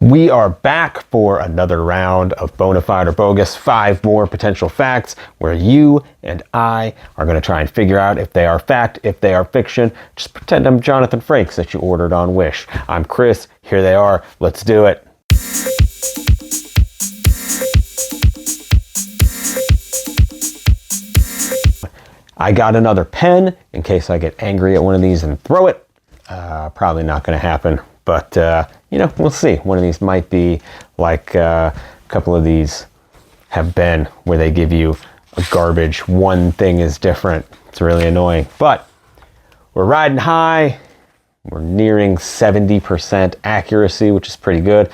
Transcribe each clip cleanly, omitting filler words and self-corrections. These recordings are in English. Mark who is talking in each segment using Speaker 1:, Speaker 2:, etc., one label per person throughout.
Speaker 1: We are back for another round of Bona Fide or Bogus, 5 more potential facts where you and I are going to try and figure out if they are fact, if they are fiction. Just pretend I'm Jonathan Frakes that you ordered on Wish. I'm Chris. Here they are. Let's do it. I got another pen in case I get angry at one of these and throw it. Probably not going to happen. But, you know, we'll see. One of these might be like a couple of these have been where they give you a garbage. One thing is different. It's really annoying. But we're riding high. We're nearing 70% accuracy, which is pretty good.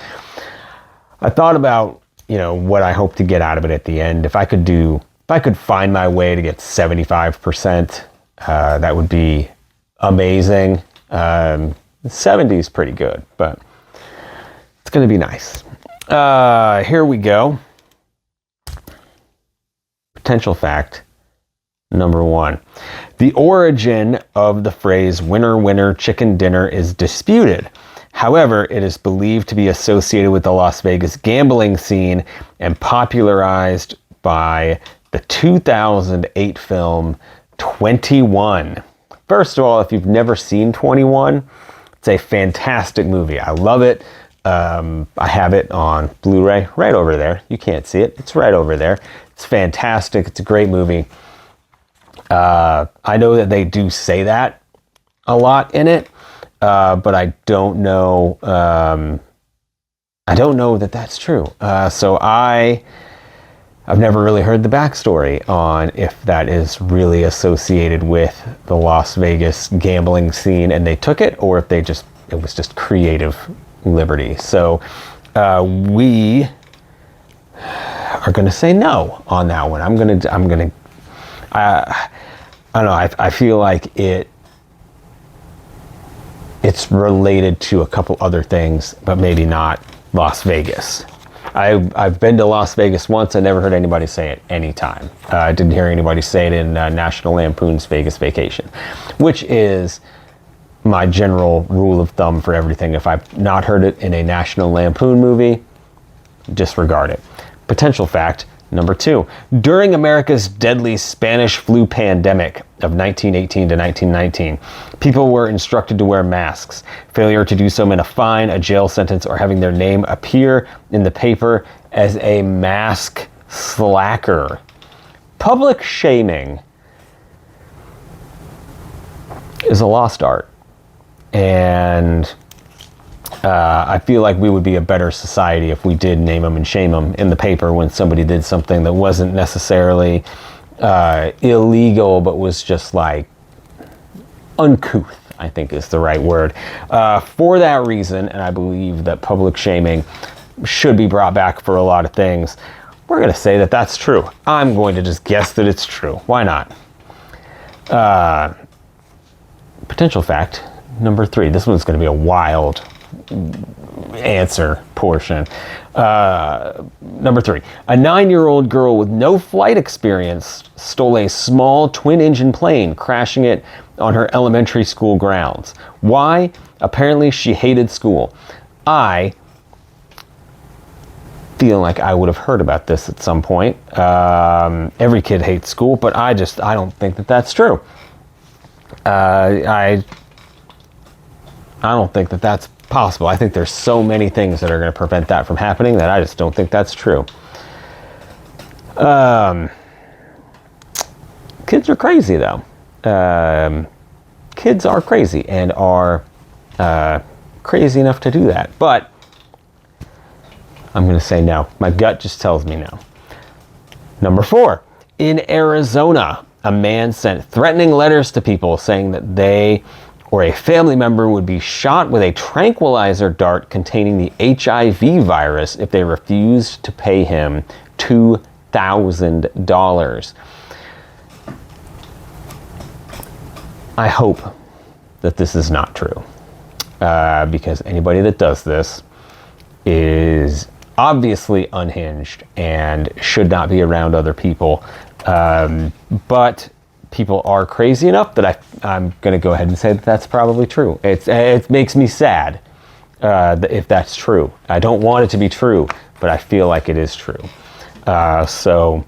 Speaker 1: I thought about, you know, what I hope to get out of it at the end. If I could find my way to get 75%, that would be amazing. 70 is pretty good, but it's going to be nice. Here we go. Potential fact number 1. The origin of the phrase winner, winner, chicken dinner is disputed. However, it is believed to be associated with the Las Vegas gambling scene and popularized by the 2008 film 21. First of all, if you've never seen 21, it's a fantastic movie. I love it. I have it on Blu-ray right over there. You can't see it. It's right over there. It's fantastic. It's a great movie. I know that they do say that a lot in it, but I don't know. I don't know that that's true. So I've never really heard the backstory on if that is really associated with the Las Vegas gambling scene and they took it, or if it was just creative liberty. So we are going to say no on that one. I don't know. I feel like it's related to a couple other things, but maybe not Las Vegas. I've been to Las Vegas once. I never heard anybody say it any time. I didn't hear anybody say it in National Lampoon's Vegas Vacation, which is my general rule of thumb for everything. If I've not heard it in a National Lampoon movie, disregard it. Potential fact number 2. During America's deadly Spanish flu pandemic of 1918 to 1919, people were instructed to wear masks. Failure to do so meant a fine, a jail sentence, or having their name appear in the paper as a mask slacker. Public shaming is a lost art. And I feel like we would be a better society if we did name them and shame them in the paper when somebody did something that wasn't necessarily illegal, but was just like uncouth, I think is the right word. For that reason, and I believe that public shaming should be brought back for a lot of things, we're going to say that that's true. I'm going to just guess that it's true. Why not? Potential fact number 3. This one's going to be a wild answer portion. Number 3. A 9-year-old girl with no flight experience stole a small twin-engine plane, crashing it on her elementary school grounds. Why? Apparently she hated school. I feel like I would have heard about this at some point. Every kid hates school, but I don't think that that's true. I don't think that that's possible. I think there's so many things that are going to prevent that from happening that I just don't think that's true. Kids are crazy, though. Kids are crazy and are crazy enough to do that. But I'm going to say no. My gut just tells me no. Number 4. In Arizona, a man sent threatening letters to people saying that they or a family member would be shot with a tranquilizer dart containing the HIV virus if they refused to pay him $2,000. I hope that this is not true, because anybody that does this is obviously unhinged and should not be around other people. But people are crazy enough that I'm going to go ahead and say that that's probably true. It makes me sad if that's true. I don't want it to be true, but I feel like it is true. So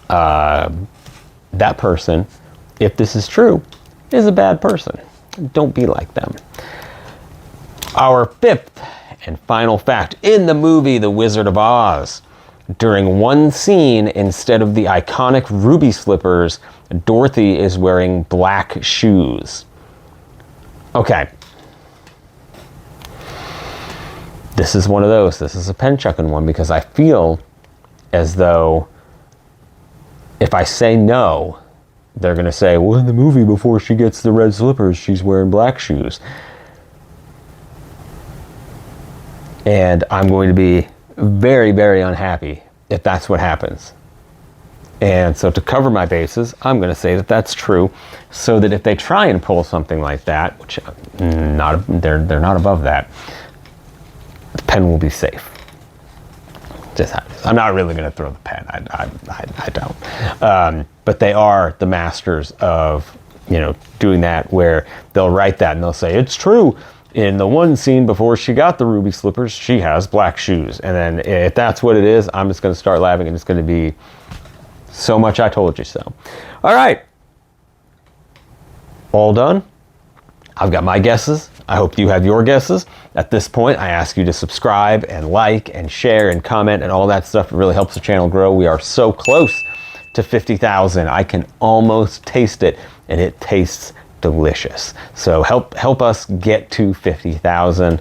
Speaker 1: that person, if this is true, is a bad person. Don't be like them. Our fifth and final fact. In the movie The Wizard of Oz, during one scene, instead of the iconic ruby slippers, Dorothy is wearing black shoes. Okay. This is one of those. This is a pen-chucking one because I feel as though if I say no, they're going to say, well, in the movie before she gets the red slippers, she's wearing black shoes. And I'm going to be very, very unhappy if that's what happens. And so to cover my bases, I'm going to say that that's true, so that if they try and pull something like that, which they're not above that, the pen will be safe. Just how it is. I'm not really going to throw the pen. I don't. But they are the masters of, doing that, where they'll write that and they'll say, it's true. In the one scene before she got the ruby slippers, she has black shoes. And then if that's what it is, I'm just going to start laughing and it's going to be so much I told you so. All right. All done. I've got my guesses. I hope you have your guesses. At this point, I ask you to subscribe and like and share and comment and all that stuff. It really helps the channel grow. We are so close to 50,000. I can almost taste it, and it tastes delicious. So help us get to 50,000,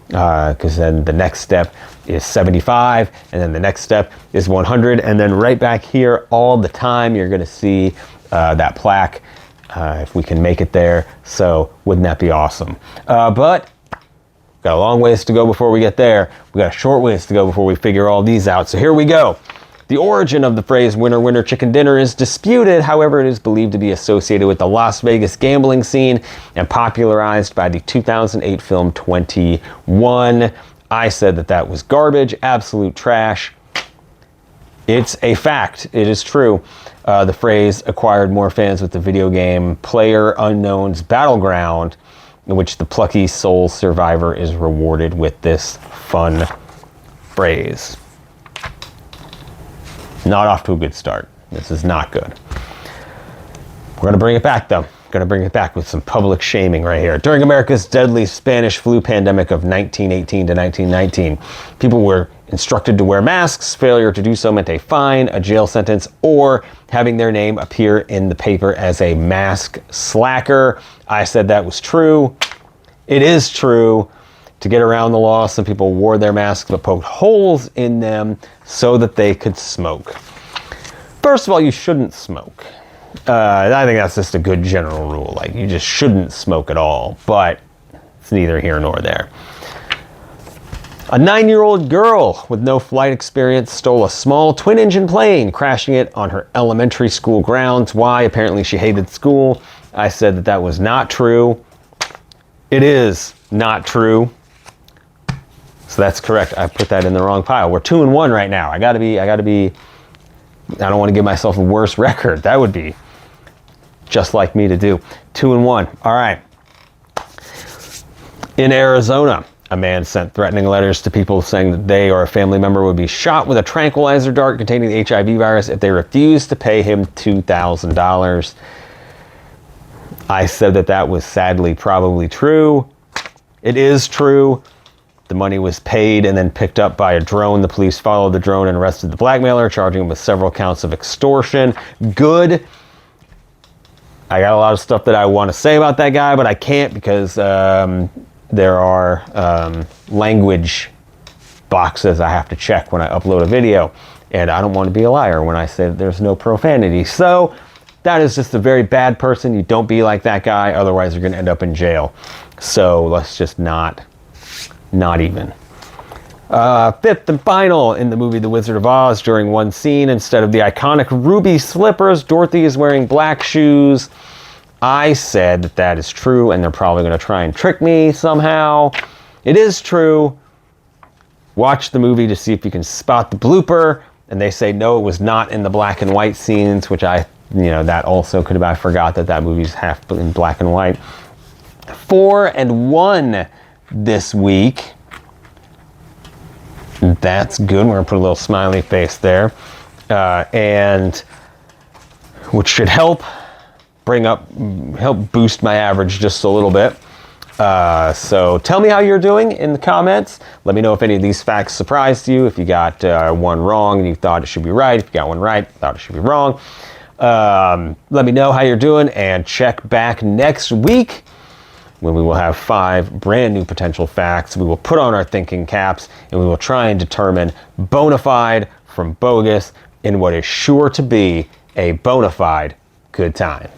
Speaker 1: because then the next step is 75, and then the next step is 100, and then right back here all the time you're going to see that plaque, if we can make it there. So wouldn't that be awesome? But got a long ways to go before we get there. We got a short ways to go before we figure all these out. So here we go. The origin of the phrase winner, winner, chicken dinner is disputed. However, it is believed to be associated with the Las Vegas gambling scene and popularized by the 2008 film 21. I said that was garbage, absolute trash. It's a fact. It is true. The phrase acquired more fans with the video game PlayerUnknown's Battleground, in which the plucky sole survivor is rewarded with this fun phrase. Not off to a good start. This is not good. We're going to bring it back, though. Going to bring it back with some public shaming right here. During America's deadly Spanish flu pandemic of 1918 to 1919, people were instructed to wear masks. Failure to do so meant a fine, a jail sentence, or having their name appear in the paper as a mask slacker. I said that was true. It is true. To get around the law, some people wore their masks but poked holes in them so that they could smoke. First of all, you shouldn't smoke. I think that's just a good general rule. Like, you just shouldn't smoke at all, but it's neither here nor there. A 9-year-old girl with no flight experience stole a small twin-engine plane, crashing it on her elementary school grounds. Why? Apparently she hated school. I said that was not true. It is not true. So that's correct. I put that in the wrong pile. We're 2-1 right now. I don't want to give myself a worse record. That would be just like me to do. 2-1. All right. In Arizona, a man sent threatening letters to people saying that they or a family member would be shot with a tranquilizer dart containing the HIV virus if they refused to pay him $2,000. I said that was sadly probably true. It is true. The money was paid and then picked up by a drone. The police followed the drone and arrested the blackmailer, charging him with several counts of extortion. Good. I got a lot of stuff that I want to say about that guy, but I can't because there are language boxes I have to check when I upload a video. And I don't want to be a liar when I say that there's no profanity. So that is just a very bad person. You don't be like that guy. Otherwise, you're going to end up in jail. So let's just not even. Fifth and final, in the movie The Wizard of Oz, during one scene, instead of the iconic ruby slippers, Dorothy is wearing black shoes. I said that is true, and they're probably going to try and trick me somehow. It is true. Watch the movie to see if you can spot the blooper, and they say no, it was not in the black and white scenes, which that also could have, I forgot that movie's half in black and white. 4-1 this week. That's good. We're gonna put a little smiley face there, and which should help boost my average just a little bit. So tell me how you're doing in the comments. Let me know if any of these facts surprised you. If you got one wrong and you thought it should be right. If you got one right, thought it should be wrong. Let me know how you're doing, and check back next week when we will have 5 brand new potential facts. We will put on our thinking caps and we will try and determine bona fide from bogus in what is sure to be a bona fide good time.